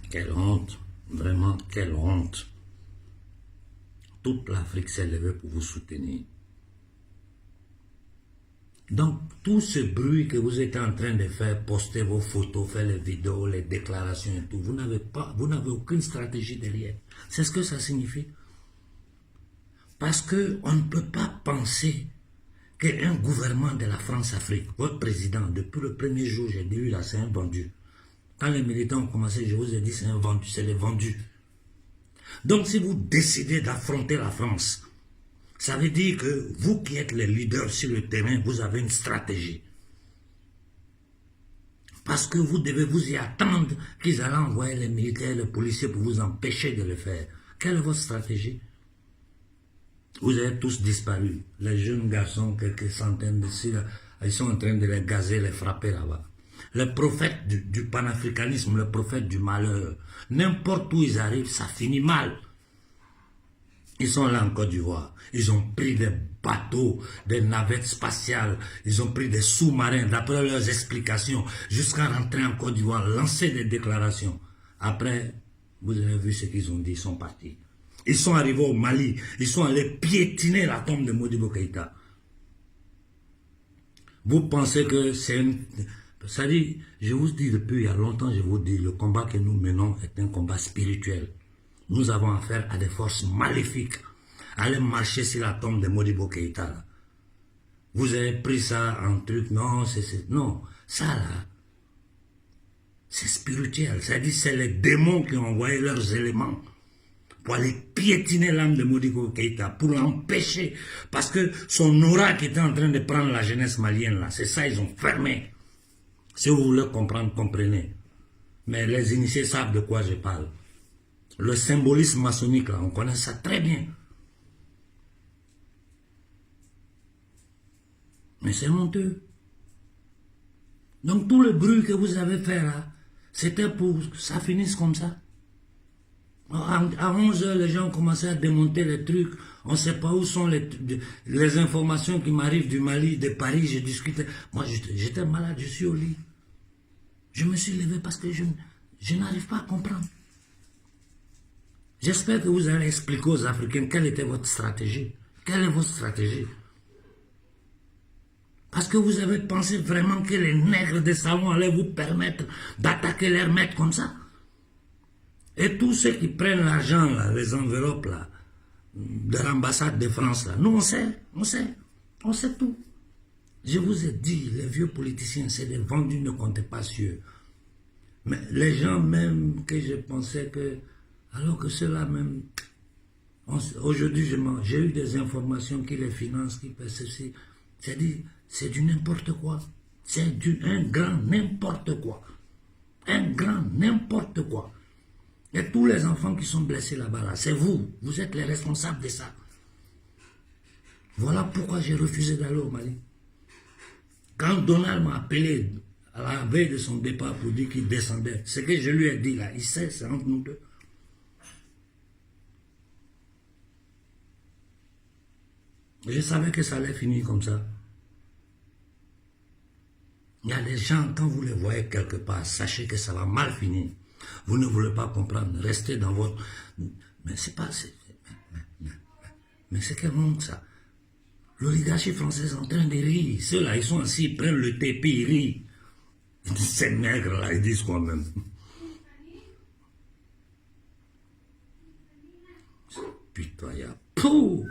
Quelle honte, vraiment quelle honte. Toute l'Afrique s'est levée pour vous soutenir. Donc, tout ce bruit que vous êtes en train de faire, poster vos photos, faire les vidéos, les déclarations et tout, vous n'avez aucune stratégie derrière. C'est ce que ça signifie. Parce qu'on ne peut pas penser qu'un gouvernement de la France-Afrique, votre président, depuis le premier jour, j'ai dit, là, c'est un vendu. Quand les militants ont commencé, je vous ai dit, c'est un vendu, c'est les vendus. Donc, si vous décidez d'affronter la France, ça veut dire que vous qui êtes les leaders sur le terrain, vous avez une stratégie. Parce que vous devez vous y attendre qu'ils allaient envoyer les militaires, les policiers pour vous empêcher de le faire. Quelle est votre stratégie? Vous avez tous disparu. Les jeunes garçons, quelques centaines d'ici, ils sont en train de les gazer, les frapper là-bas. Le prophète du panafricanisme, le prophète du malheur, n'importe où ils arrivent, ça finit mal. Ils sont là en Côte d'Ivoire. Ils ont pris des bateaux, des navettes spatiales, ils ont pris des sous-marins, d'après leurs explications, jusqu'à rentrer en Côte d'Ivoire, lancer des déclarations. Après, vous avez vu ce qu'ils ont dit, ils sont partis. Ils sont arrivés au Mali, ils sont allés piétiner la tombe de Modibo Keïta. Vous pensez que c'est une... Ça dit, je vous dis depuis il y a longtemps, je vous dis, le combat que nous menons est un combat spirituel. Nous avons affaire à des forces maléfiques. Allez marcher sur la tombe de Modibo Keïta. Vous avez pris ça en truc, non, non, ça là, c'est spirituel. C'est-à-dire c'est les démons qui ont envoyé leurs éléments pour aller piétiner l'âme de Modibo Keïta, pour l'empêcher, parce que son aura qui était en train de prendre la jeunesse malienne là, c'est ça, ils ont fermé. Si vous voulez comprendre, comprenez. Mais les initiés savent de quoi je parle. Le symbolisme maçonnique, là, on connaît ça très bien. Mais c'est honteux. Donc tout le bruit que vous avez fait là, c'était pour que ça finisse comme ça. À 11 h, les gens ont commencé à démonter les trucs. On ne sait pas où sont les informations qui m'arrivent du Mali, de Paris. Je discutais. Moi, j'étais malade, je suis au lit. Je me suis levé parce que je n'arrive pas à comprendre. J'espère que vous allez expliquer aux Africains quelle était votre stratégie. Quelle est votre stratégie? Parce que vous avez pensé vraiment que les nègres des salons allaient vous permettre d'attaquer leurs maîtres comme ça. Et tous ceux qui prennent l'argent, les enveloppes là, de l'ambassade de France, là, nous on sait tout. Je vous ai dit, les vieux politiciens, c'est des vendus, ne comptez pas sur eux. Mais les gens même que je pensais que, alors que ceux-là même, aujourd'hui j'ai eu des informations qui les financent, qui passent ceci. C'est-à-dire, c'est du n'importe quoi. C'est un grand n'importe quoi. Un grand n'importe quoi. Et tous les enfants qui sont blessés là-bas, là, c'est vous. Vous êtes les responsables de ça. Voilà pourquoi j'ai refusé d'aller au Mali. Quand Donald m'a appelé à la veille de son départ pour dire qu'il descendait, ce que je lui ai dit là, il sait, c'est entre nous deux. Je savais que ça allait finir comme ça. Il y a des gens, quand vous les voyez quelque part, sachez que ça va mal finir. Vous ne voulez pas comprendre, restez dans votre... Mais c'est pas... Mais c'est quelle honte ça. L'oligarchie française est en train de rire. Ceux-là, ils sont assis, ils prennent le thé, puis ils rient. Ces nègres-là, ils disent quoi même? C'est pitoyable. Pouh!